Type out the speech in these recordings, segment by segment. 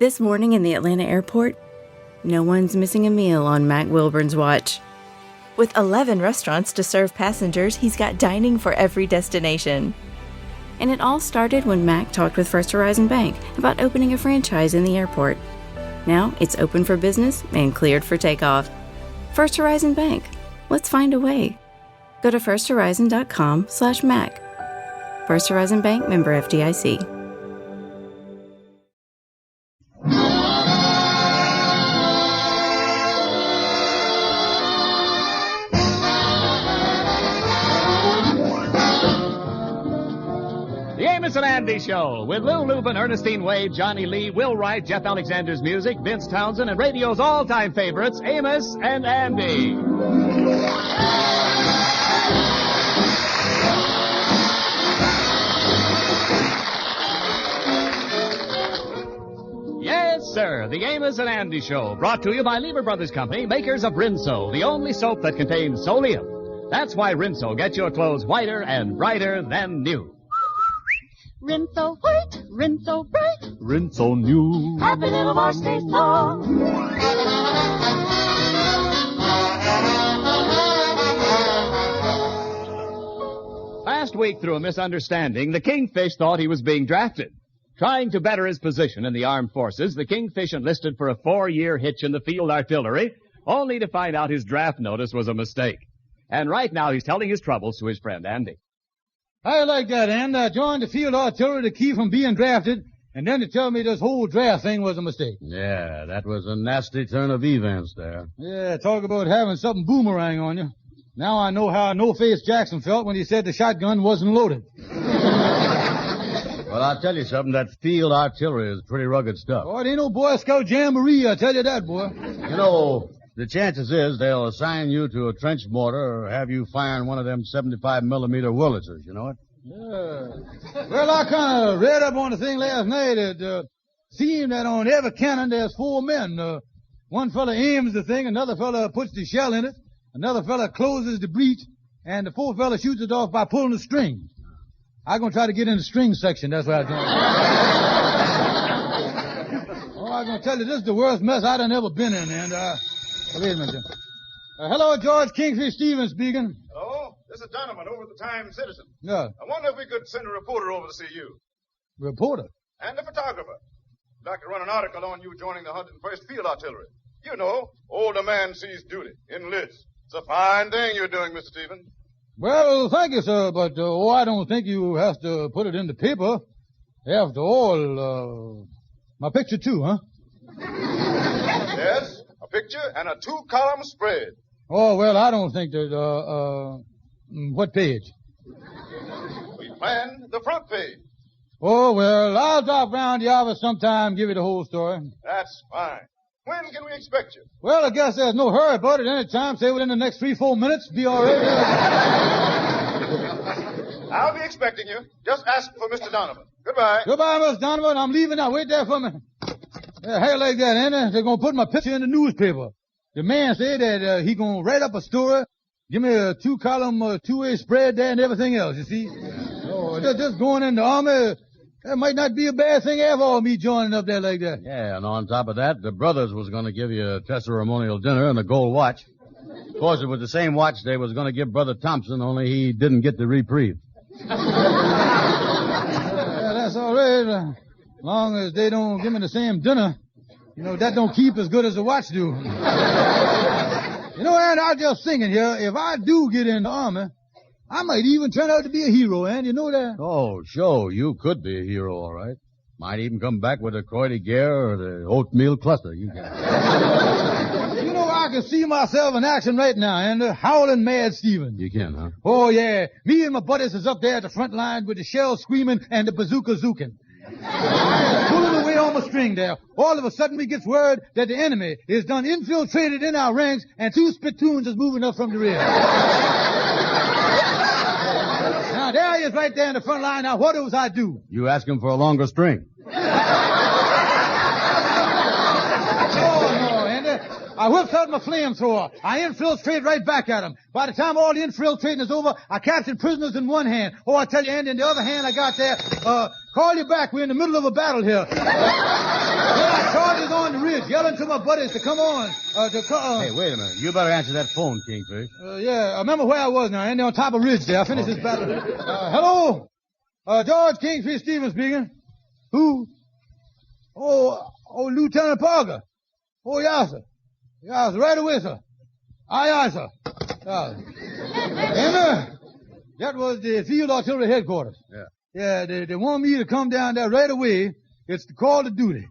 This morning in the Atlanta airport, no one's missing a meal on Mac Wilburn's watch. With 11 restaurants to serve passengers, he's got dining for every destination. And it all started when Mac talked with First Horizon Bank about opening a franchise in the airport. Now it's open for business and cleared for takeoff. First Horizon Bank. Let's find a way. Go to firsthorizon.com/Mac. First Horizon Bank, member FDIC. And Andy Show with Lou Lubin, Ernestine Wade, Johnny Lee, Will Wright, Jeff Alexander's music, Vince Townsend, and radio's all-time favorites, Amos and Andy. Yes, sir, the Amos and Andy Show, brought to you by Lever Brothers Company, makers of Rinso, the only soap that contains Solium. That's why Rinso gets your clothes whiter and brighter than new. Rinso white, Rinso bright, Rinso new. Happy little varsity song. Last week, through a misunderstanding, the Kingfish thought he was being drafted. Trying to better his position in the armed forces, the Kingfish enlisted for a 4-year hitch in the field artillery, only to find out his draft notice was a mistake. And right now he's telling his troubles to his friend Andy. I like that, and I joined the field artillery to keep from being drafted, and then to tell me this whole draft thing was a mistake. Yeah, that was a nasty turn of events there. Yeah, talk about having something boomerang on you. Now I know how No-Face Jackson felt when he said the shotgun wasn't loaded. Well, I'll tell you something, that field artillery is pretty rugged stuff. Oh, it ain't no Boy Scout jamboree, I tell you that, boy. You know, the chances is they'll assign you to a trench mortar or have you firing one of them 75-millimeter Wurlitzers, you know it? Yeah. Well, I kind of read up on the thing last night. It seemed that on every cannon there's 4 men. One fella aims the thing, another fella puts the shell in it, another fella closes the breech, and the 4th fella shoots it off by pulling the string. I'm going to try to get in the string section. That's what I'm doing. Oh, I'm going to tell you, this is the worst mess I done ever been in, and wait a minute. Hello, George Kingfish Stevens speaking. Hello, this is Donovan over at the Times-Citizen. Yeah. I wonder if we could send a reporter over to see you. Reporter? And a photographer. I'd like to run an article on you joining the 101st Field Artillery. You know, older man sees duty, enlists. It's a fine thing you're doing, Mr. Stevens. Well, thank you, sir, but I don't think you have to put it in the paper. After all, my picture too, huh? Yes, a picture and a 2-column spread. Oh, well, I don't think that, what page? We planned the front page. Oh, well, I'll drop round the office sometime, give you the whole story. That's fine. When can we expect you? Well, I guess there's no hurry about it. Any time, say within the next 3-4 minutes, be all right. I'll be expecting you. Just ask for Mr. Donovan. Goodbye. Goodbye, Miss Donovan. I'm leaving now. Wait there for me. Hey, like that, Andy. They're going to put my picture in the newspaper. The man said that he going to write up a story, give me a 2-column, 2-way spread there and everything else, you see. Oh, just going in the army, that might not be a bad thing after all, me joining up there like that. Yeah, and on top of that, the brothers was going to give you a testimonial dinner and a gold watch. Of course, it was the same watch they was going to give Brother Thompson, only he didn't get the reprieve. Yeah, that's all right. As long as they don't give me the same dinner. You know, that don't keep as good as the watch do. You know, and I'm just thinking here, if I do get in the army, I might even turn out to be a hero, and you know that? Oh, sure, you could be a hero, all right. Might even come back with a Croix de Guerre or the oatmeal cluster. You can. You know, I can see myself in action right now, and howling mad Stevens. You can, huh? Oh, yeah. Me and my buddies is up there at the front line with the shells screaming and the bazooka zooking. Pulling away on my string there. All of a sudden we gets word that the enemy is done infiltrated in our ranks and 2 spittoons is moving up from the rear. Now there he is right there in the front line. Now what does I do? You ask him for a longer string. I whips out my flamethrower. I infiltrate right back at him. By the time all the infiltrating is over, I captured prisoners in one hand. Oh, I tell you, Andy, in the other hand I got there, call you back. We're in the middle of a battle here. Well, I on the ridge, yelling to my buddies to come on. Hey, wait a minute. You better answer that phone, Kingfish. Yeah, I remember where I was now. And on top of ridge there. I finished this battle. Hello? George Kingfish Stevens speaking. Who? Oh, Lieutenant Parker. Oh, yes, sir. Yes, right away, sir. Aye, aye, sir. And, that was the field artillery headquarters. Yeah. Yeah, they want me to come down there right away. It's the call to duty.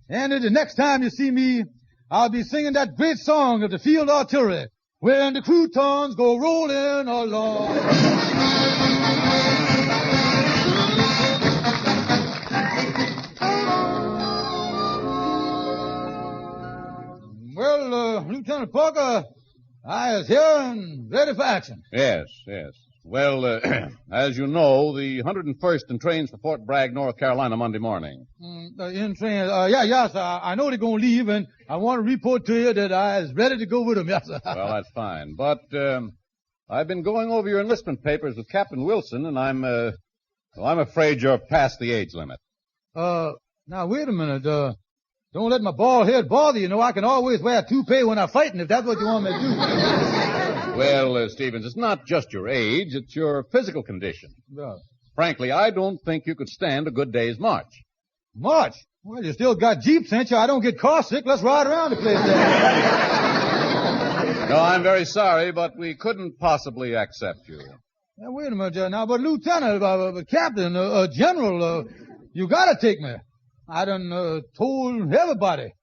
And the next time you see me, I'll be singing that great song of the field artillery, when the croutons go rolling along. Well, Lieutenant Parker, I is here and ready for action. Yes. Well, as you know, the 101st and trains for Fort Bragg, North Carolina, Monday morning. In train, yes, I know they're going to leave, and I want to report to you that I is ready to go with them, yes, sir. Well, that's fine. But, I've been going over your enlistment papers with Captain Wilson, and I'm afraid you're past the age limit. Now, wait a minute, don't let my bald head bother you. I can always wear a toupee when I'm fighting, if that's what you want me to do. Well, Stevens, it's not just your age, it's your physical condition. Yeah. Frankly, I don't think you could stand a good day's march. March? Well, you still got Jeeps, ain't you? I don't get car sick. Let's ride around the place there. No, I'm very sorry, but we couldn't possibly accept you. Now, wait a minute, now, but Lieutenant, Captain, General, you gotta take me. I done told everybody.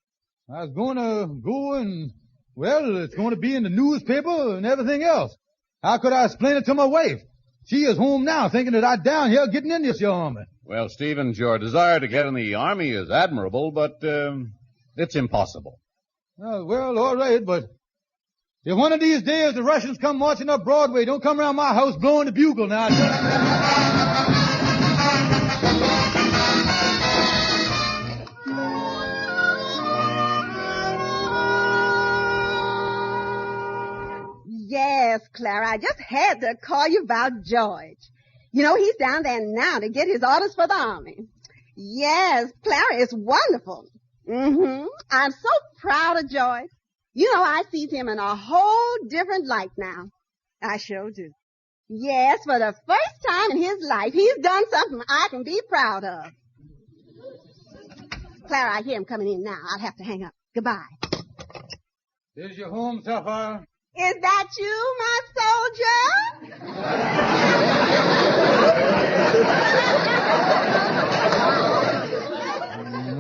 I was gonna go and, well, it's gonna be in the newspaper and everything else. How could I explain it to my wife? She is home now thinking that I'm down here getting in this army. Well, Stevens, your desire to get in the Army is admirable, but it's impossible. Well, all right, but if one of these days the Russians come marching up Broadway, don't come around my house blowing the bugle now. Yes, Clara, I just had to call you about George. He's down there now to get his orders for the Army. Yes, Clara, it's wonderful. I'm so proud of George. I see him in a whole different light now. I sure do. Yes, for the first time in his life, he's done something I can be proud of. Clara, I hear him coming in now. I'll have to hang up. Goodbye. Is your home, Sapphire? Is that you, my soldier?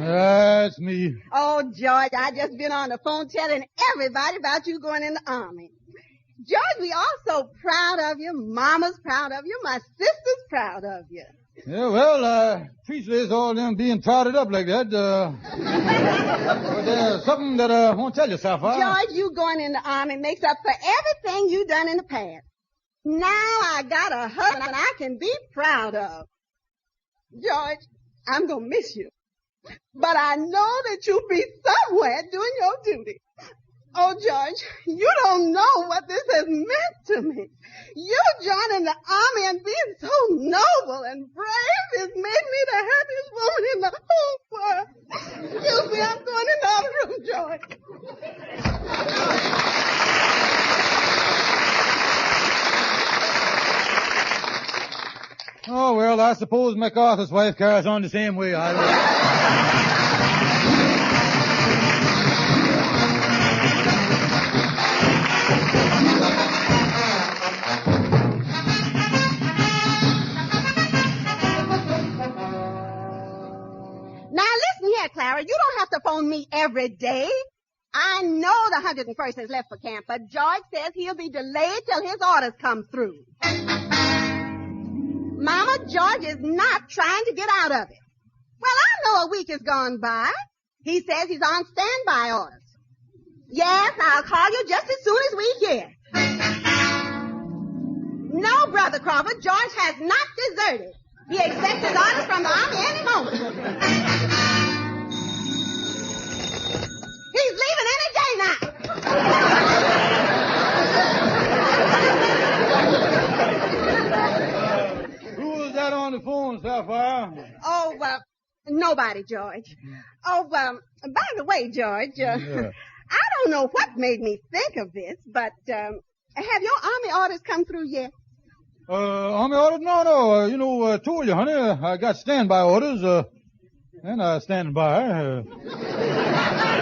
That's me. Oh, George, I just been on the phone telling everybody about you going in the Army. George, we all so proud of you. Mama's proud of you. My sister's proud of you. Yeah, well, appreciate all them being prouded up like that. But there's something that I want to tell you, Sapphire. George, you going in the Army makes up for everything you done in the past. Now I got a husband I can be proud of. George, I'm going to miss you. But I know that you'll be somewhere doing your duty. Oh, George, you don't know what this has meant to me. You joining the Army and being so noble and brave has made me the happiest woman in the whole world. Excuse me, I'm going in the other room, George. Oh, well, I suppose MacArthur's wife carries on the same way. Clara, you don't have to phone me every day. I know the 101st has left for camp, but George says he'll be delayed till his orders come through. Mama, George is not trying to get out of it. Well, I know a week has gone by. He says he's on standby orders. Yes, I'll call you just as soon as we hear. No, Brother Crawford, George has not deserted. He expects his orders from the Army any moment. He's leaving any day now. Who was that on the phone, Sapphire? Oh, no nobody, George. Oh, by the way, George, I don't know what made me think of this, but have your army orders come through yet? Army orders? No. I told you, honey, I got standby orders, and I stand by.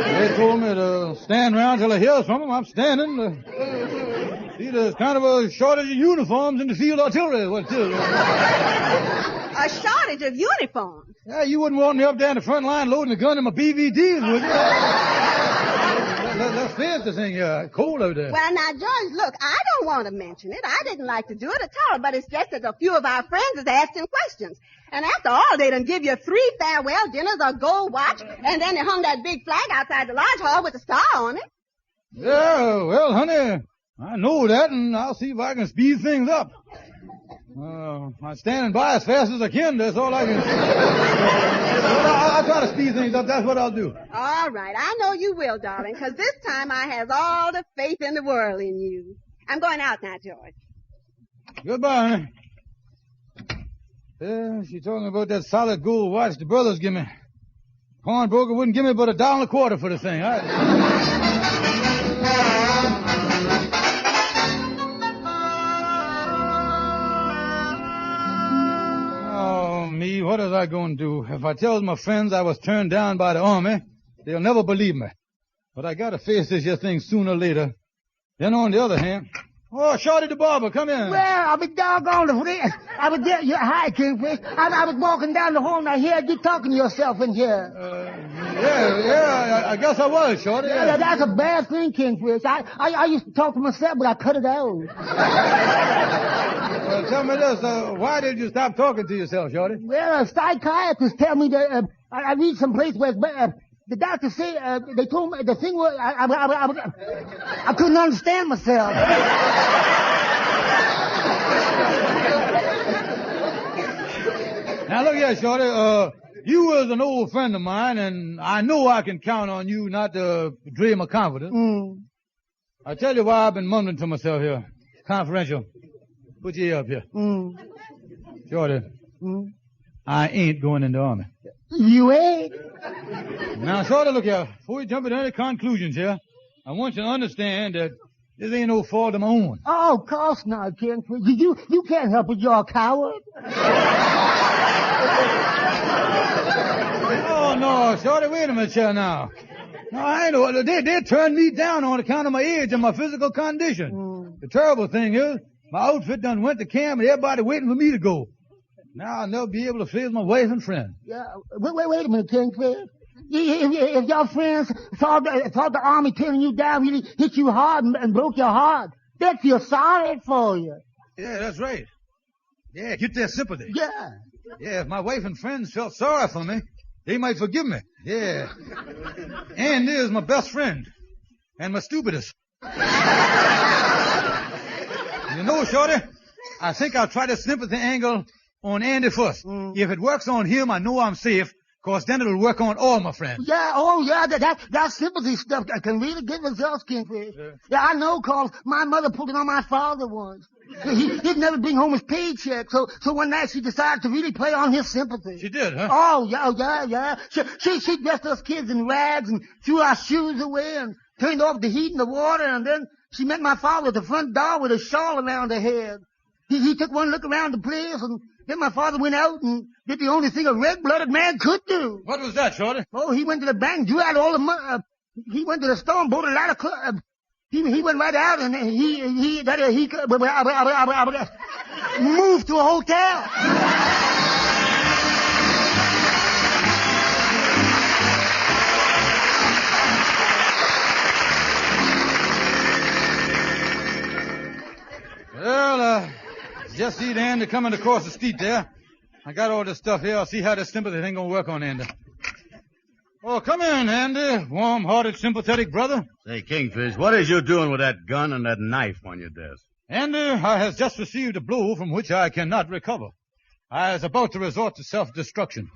They told me to stand around till I hear from them. I'm standing. See, there's kind of a shortage of uniforms in the field artillery. A shortage of uniforms? Yeah, you wouldn't want me up there in the front line loading a gun in my BVDs, would you? Let's finish this thing here. Cold out there. Well, now, George, look, I don't want to mention it. I didn't like to do it at all, but it's just that a few of our friends is asking questions. And after all, they done give you 3 farewell dinners, a gold watch, and then they hung that big flag outside the lodge hall with a star on it. Yeah, well, honey, I know that, and I'll see if I can speed things up. I'm standing by as fast as I can. That's all I can do. I'll try to speed things up. That's what I'll do. All right. I know you will, darling, because this time I have all the faith in the world in you. I'm going out now, George. Goodbye, honey. Yeah, she's talking about that solid gold watch the brothers give me. Pawnbroker wouldn't give me but $1.25 for the thing. Me, what is I going to do? If I tell my friends I was turned down by the army, they'll never believe me. But I got to face this here thing sooner or later. Then on the other hand, Shorty the barber, come in. Well, I'll be doggone if I was there. Hi, Kingfish. I was walking down the hall and I heard you talking to yourself in here. I guess I was, Shorty. Yeah, that's a bad thing, Kingfish. I used to talk to myself, but I cut it out. Well, tell me this, why did you stop talking to yourself, Shorty? Well, a psychiatrist tell me that, I read some place where, the doctor said, they told me the thing was, I couldn't understand myself. Now look here, Shorty, you was an old friend of mine, and I know I can count on you not to betray my confidence. I tell you why I've been mumbling to myself here. Confidential. Put your ear up here. Shorty, I ain't going in the army. You ain't? Now, Shorty, look here. Before you jump at any conclusions here, I want you to understand that this ain't no fault of my own. Oh, of course not, Kingfish. You can't help it. You're a coward. Oh, no, Shorty, wait a minute here now. No, I know. They turned me down on account of my age and my physical condition. The terrible thing is, my outfit done went to camp and everybody waiting for me to go. Now I'll never be able to face my wife and friends. Yeah, wait a minute, Kingfish. If your friends saw the army turning you down, really hit you hard and broke your heart, they'd feel sorry for you. Yeah, that's right. Yeah, get their sympathy. Yeah. Yeah, if my wife and friends felt sorry for me, they might forgive me. Yeah. Andy is my best friend. And my stupidest. You know, Shorty, I think I'll try the sympathy angle on Andy first. If it works on him, I know I'm safe, cause then it'll work on all my friends. Yeah, that sympathy stuff that can really get results, Kingfish. Yeah, I know, cause my mother pulled it on my father once. He'd never bring home his paycheck, so one night she decided to really play on his sympathy. She did, huh? Oh, yeah. She dressed us kids in rags and threw our shoes away and turned off the heat and the water, and then she met my father at the front door with a shawl around her head. He took one look around the place, and then my father went out and did the only thing a red-blooded man could do. What was that, Shorty? Oh, he went to the bank, drew out all the money. He went to the store and bought a lot of clothes. He went right out and he moved to a hotel. Well, just see the Andy coming across the street there. I got all this stuff here. I'll see how this sympathy thing gonna work on Andy. Oh, come in, Andy. Warm-hearted, sympathetic brother. Say, Kingfish, what is you doing with that gun and that knife on your desk? Andy, I has just received a blow from which I cannot recover. I was about to resort to self-destruction.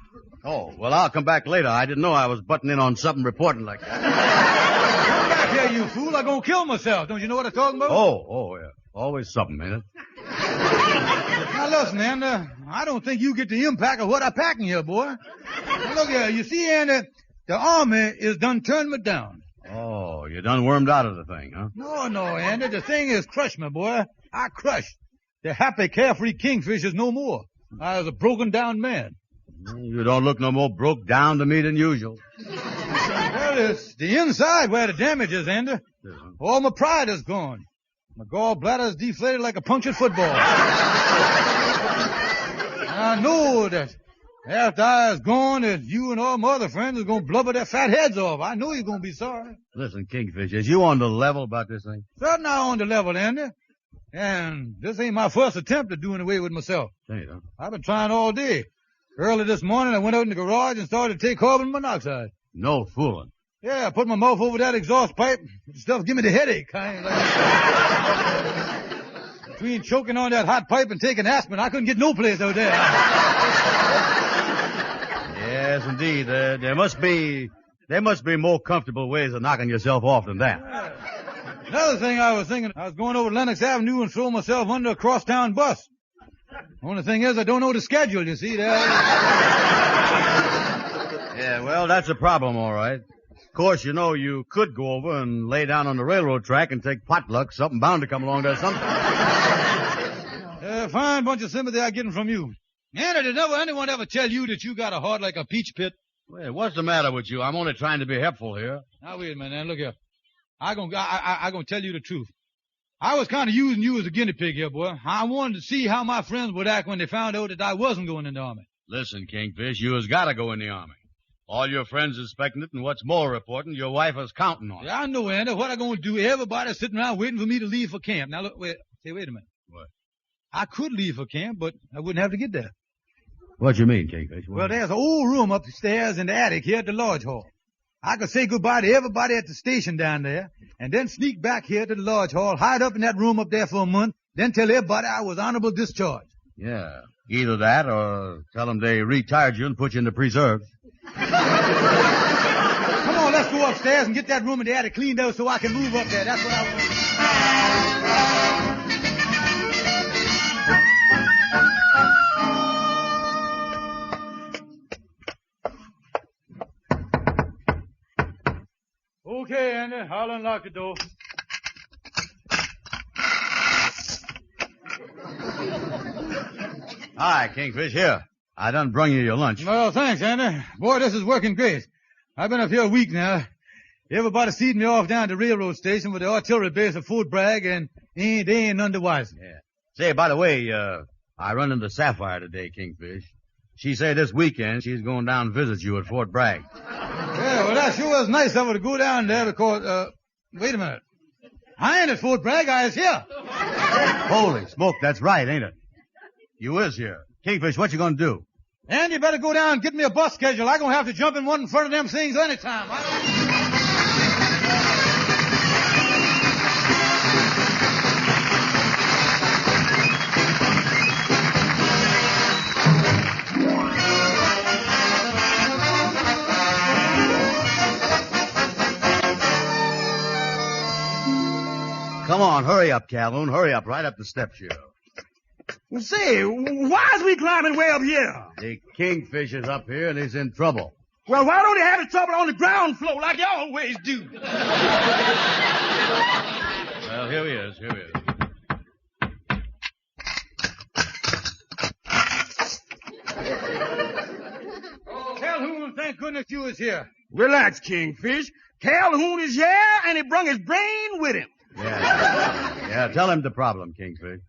Oh, well, I'll come back later. I didn't know I was butting in on something important like that. Come back here, you fool. I'm gonna kill myself. Don't you know what I'm talking about? Oh, yeah. Always something, ain't it? Now, listen, Andy, I don't think you get the impact of what I packing here, boy. Now, look here, you see, Andy, the Army is done turned me down. Oh, you done wormed out of the thing, huh? No, Andy, the thing is crushed me, boy. I crushed. The happy, carefree kingfish is no more. I was a broken down man. You don't look no more broke down to me than usual. Well, it's the inside where the damage is, Andy. All my pride is gone. My gallbladder is deflated like a punctured football. I know that after I is gone, that you and all my other friends is going to blubber their fat heads off. I know you're going to be sorry. Listen, Kingfish, is you on the level about this thing? Certainly I'm on the level, Andy. And this ain't my first attempt at doing away with myself. Ain't, huh? I've been trying all day. Early this morning, I went out in the garage and started to take carbon monoxide. No fooling. Yeah, I put my mouth over that exhaust pipe. The stuff give me the headache. Between choking on that hot pipe and taking aspirin, I couldn't get no place out there. Yes, indeed. There must be more comfortable ways of knocking yourself off than that. Another thing I was thinking, I was going over Lenox Avenue and throw myself under a crosstown bus. Only thing is, I don't know the schedule, you see that? Yeah, well, that's a problem, all right. Of course, you know, you could go over and lay down on the railroad track and take potluck. Something bound to come along there sometime. Fine bunch of sympathy I'm getting from you. Anna, did anyone ever tell you that you got a heart like a peach pit? Well, what's the matter with you? I'm only trying to be helpful here. Now, wait a minute, man. Look here. I gonna tell you the truth. I was kind of using you as a guinea pig here, boy. I wanted to see how my friends would act when they found out that I wasn't going in the Army. Listen, Kingfish, you has got to go in the Army. All your friends is expecting it, and what's more important, your wife is counting on it. Yeah, I know, Andy. What I gonna do? Everybody's sitting around waiting for me to leave for camp. Now, look, wait a minute. What? I could leave for camp, but I wouldn't have to get there. What you mean, Kingfish? Well, there's an old room upstairs in the attic here at the lodge hall. I could say goodbye to everybody at the station down there, and then sneak back here to the lodge hall, hide up in that room up there for a month, then tell everybody I was honorable discharged. Yeah, either that or tell them they retired you and put you in the preserves. Come on, let's go upstairs and get that room in the attic cleaned out so I can move up there. That's what I want. Okay, Andy, I'll unlock the door. Hi, Kingfish, here. I done brung you your lunch. Well, thanks, Andy. Boy, this is working great. I've been up here a week now. Everybody seated me off down at the railroad station with the artillery base at Fort Bragg, and they ain't none the wiser. Yeah. Say, by the way, I run into Sapphire today, Kingfish. She said this weekend she's going down and visit you at Fort Bragg. Yeah, well, that sure was nice of her to go down there because, wait a minute. I ain't at Fort Bragg, I is here. Holy smoke, that's right, ain't it? You is here. Kingfish, what you gonna do? And you better go down and get me a bus schedule. I'm gonna have to jump in one in front of them things anytime. Come on, hurry up, Calhoun. Hurry up, right up the steps here. Say, why is we climbing way up here? The Kingfish is up here and he's in trouble. Well, why don't he have his trouble on the ground floor like you always do? Well, here he is. Oh, Calhoun, thank goodness you was here. Relax, Kingfish. Calhoun is here, and he brung his brain with him. Yeah, tell him the problem, Kingfish.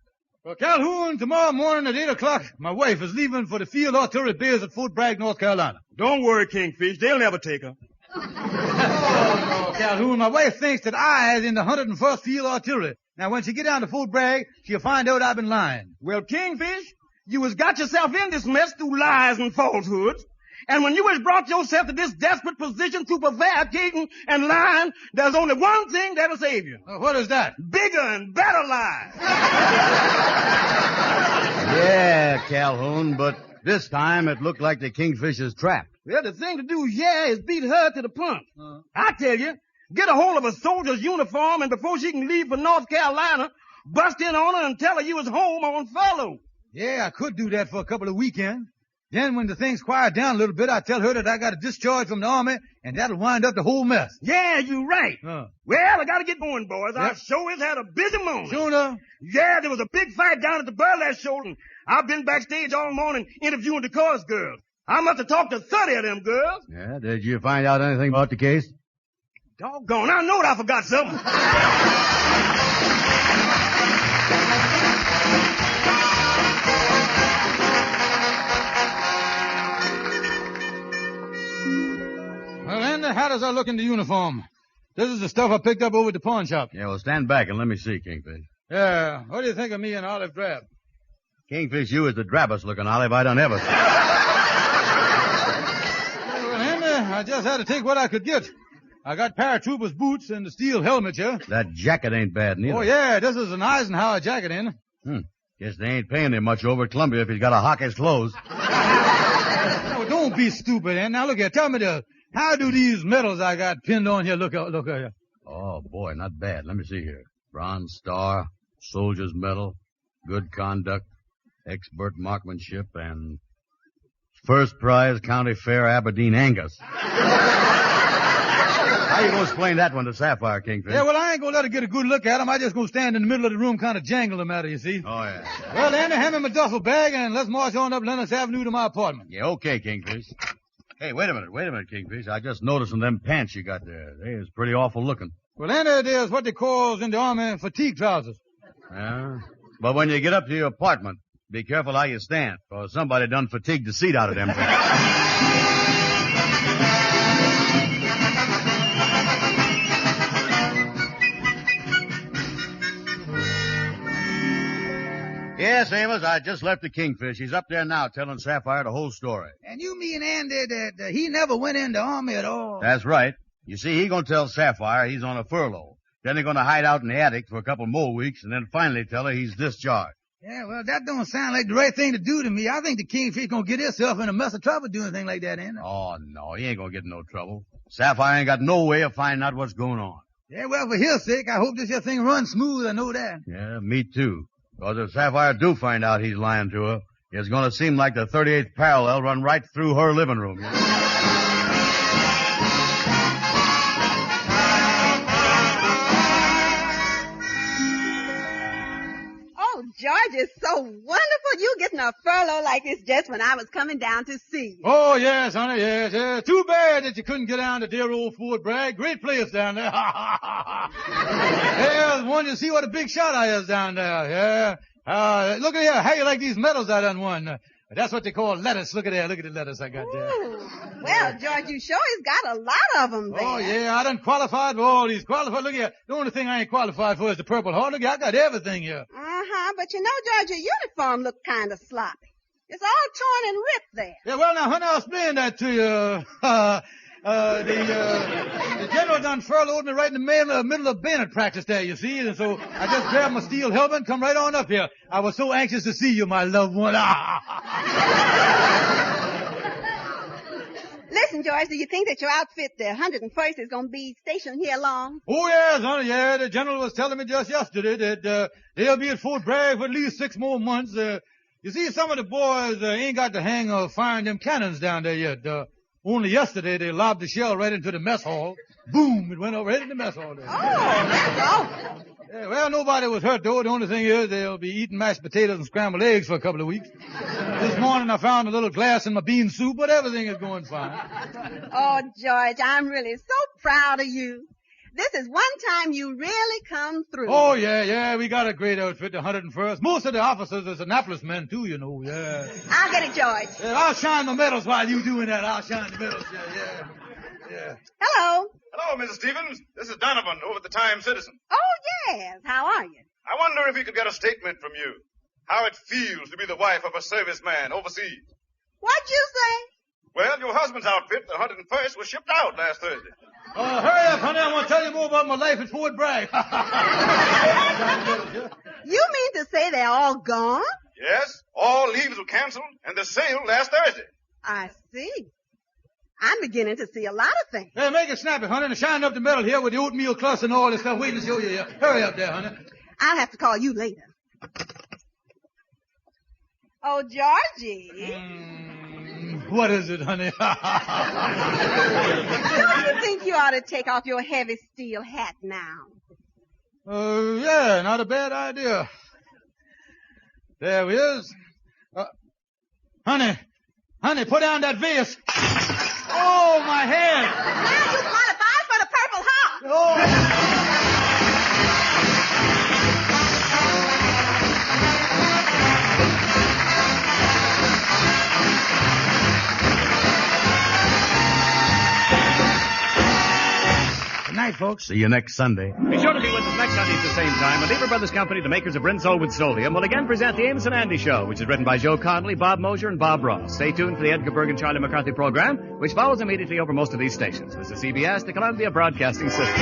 Well, Calhoun, tomorrow morning at 8 o'clock, my wife is leaving for the field artillery base at Fort Bragg, North Carolina. Don't worry, Kingfish. They'll never take her. Oh, no, Calhoun, my wife thinks that I is in the 101st Field Artillery. Now, when she get down to Fort Bragg, she'll find out I've been lying. Well, Kingfish, you has got yourself in this mess through lies and falsehoods. And when you has brought yourself to this desperate position through prevaricating and lying, there's only one thing that'll save you. What is that? Bigger and better lies. Yeah, Calhoun, but this time it looked like the Kingfish is trapped. Well, the thing to do, is beat her to the punch. I tell you, get a hold of a soldier's uniform, and before she can leave for North Carolina, bust in on her and tell her you was home on furlough. Yeah, I could do that for a couple of weekends. Then when the things quiet down a little bit, I tell her that I got a discharge from the army, and that'll wind up the whole mess. Yeah, you're right. Well, I gotta get going, boys. I sure has had a busy morning. Sure enough. Yeah, there was a big fight down at the burlesque show, and I've been backstage all morning interviewing the chorus girls. I must have talked to 30 of them girls. Yeah, did you find out anything about the case? Doggone, I know I forgot something. Well, Andy, how does I look in the uniform? This is the stuff I picked up over at the pawn shop. Yeah, well, stand back and let me see, Kingfish. Yeah, what do you think of me and Olive Drab? Kingfish, you is the drabbest looking olive I done ever seen. Well, Andy, I just had to take what I could get. I got paratrooper's boots and the steel helmet here. That jacket ain't bad neither. Oh, yeah, this is an Eisenhower jacket, in. Guess they ain't paying him much over at Columbia if he's got to hock his clothes. Oh, don't be stupid, Andy. Now, look here, tell me how do these medals I got pinned on here look here? Oh, boy, not bad. Let me see here. Bronze Star, Soldier's Medal, Good Conduct, Expert Marksmanship, and First Prize County Fair Aberdeen Angus. How you gonna explain that one to Sapphire, Kingfish? Yeah, well, I ain't gonna let her get a good look at them. I just gonna stand in the middle of the room kind of jangle them at her, you see. Oh, yeah. Well, Andy, hand me my duffel bag and let's march on up Lennox Avenue to my apartment. Yeah, okay, Kingfish. Hey, wait a minute, Kingfish. I just noticed in them pants you got there. They is pretty awful looking. Well, Andy, there's what they calls in the army fatigue trousers. Yeah? But when you get up to your apartment, be careful how you stand, for somebody done fatigued the seat out of them pants. Yes, Amos, I just left the Kingfish. He's up there now telling Sapphire the whole story. And you mean, Andy, that he never went in the army at all? That's right. You see, he gonna tell Sapphire he's on a furlough. Then they're gonna hide out in the attic for a couple more weeks and then finally tell her he's discharged. Yeah, well, that don't sound like the right thing to do to me. I think the Kingfish gonna get himself in a mess of trouble doing anything like that, Andy. Oh, no, he ain't gonna get in no trouble. Sapphire ain't got no way of finding out what's going on. Yeah, well, for his sake, I hope this here thing runs smooth. I know that. Yeah, me too. Because if Sapphire do find out he's lying to her, it's gonna seem like the 38th parallel run right through her living room. You know? George is so wonderful. You getting a furlough like this just when I was coming down to see you. Oh, yes, honey, yes. Too bad that you couldn't get down to dear old Fort Bragg. Great place down there. Yeah, one you see what a big shot I is down there. Yeah. Look at here. How you like these medals I done won? That's what they call lettuce. Look at there. Look at the lettuce I got there. Ooh. Well, George, you sure has got a lot of them there. Oh, yeah, I done qualified for all these. Qualified. Look here. The only thing I ain't qualified for is the Purple Heart. Look here, I got everything here. Uh-huh, but you know, George, your uniform look kind of sloppy. It's all torn and ripped there. Yeah, well, now, honey, I'll explain that to you. The general done furloughed me right in the middle of bayonet practice there, you see, and so I just grabbed my steel helmet and come right on up here. I was so anxious to see you, my loved one. Listen, George, do you think that your outfit, the 101st, is going to be stationed here long? Oh, yes, honey, yeah. The general was telling me just yesterday that they'll be at Fort Bragg for at least 6 more months. You see, some of the boys ain't got the hang of firing them cannons down there yet. Only yesterday they lobbed the shell right into the mess hall. Boom! It went over right in the mess hall there. Oh, that's awful. Yeah, well, nobody was hurt, though. The only thing is they'll be eating mashed potatoes and scrambled eggs for a couple of weeks. This morning I found a little glass in my bean soup, but everything is going fine. Oh, George, I'm really so proud of you. This is one time you really come through. Oh, yeah, we got a great outfit, the 101st. Most of the officers are Annapolis men, too, you know, yeah. I'll get it, George. Yeah, I'll shine the medals while you doing that. I'll shine the medals, yeah. Hello. Hello, Mrs. Stevens. This is Donovan over at the Times-Citizen. Oh, yes. How are you? I wonder if we could get a statement from you. How it feels to be the wife of a serviceman overseas. What'd you say? Well, your husband's outfit, the 101st, was shipped out last Thursday. Hurry up, honey. I want to tell you more about my life at Fort Bragg. You mean to say they're all gone? Yes, all leaves were canceled, and the sale last Thursday. I see. I'm beginning to see a lot of things. Hey, make it snappy, honey, and shine up the medal here with the oatmeal crust and all this stuff waiting to show you here. Hurry up there, honey. I'll have to call you later. Oh, Georgie. What is it, honey? Don't you think you ought to take off your heavy steel hat now? Yeah, not a bad idea. There he is. Honey, put down that vest. Oh, my head. Now you qualify for the Purple Heart. Oh. Good night, folks. See you next Sunday. Be sure to be with us next Sunday at the same time. The Lever Brothers Company, the makers of Rinso with Solium, will again present the Amos and Andy Show, which is written by Joe Connolly, Bob Mosier, and Bob Ross. Stay tuned for the Edgar Berg and Charlie McCarthy program, which follows immediately over most of these stations. This is CBS, the Columbia Broadcasting System.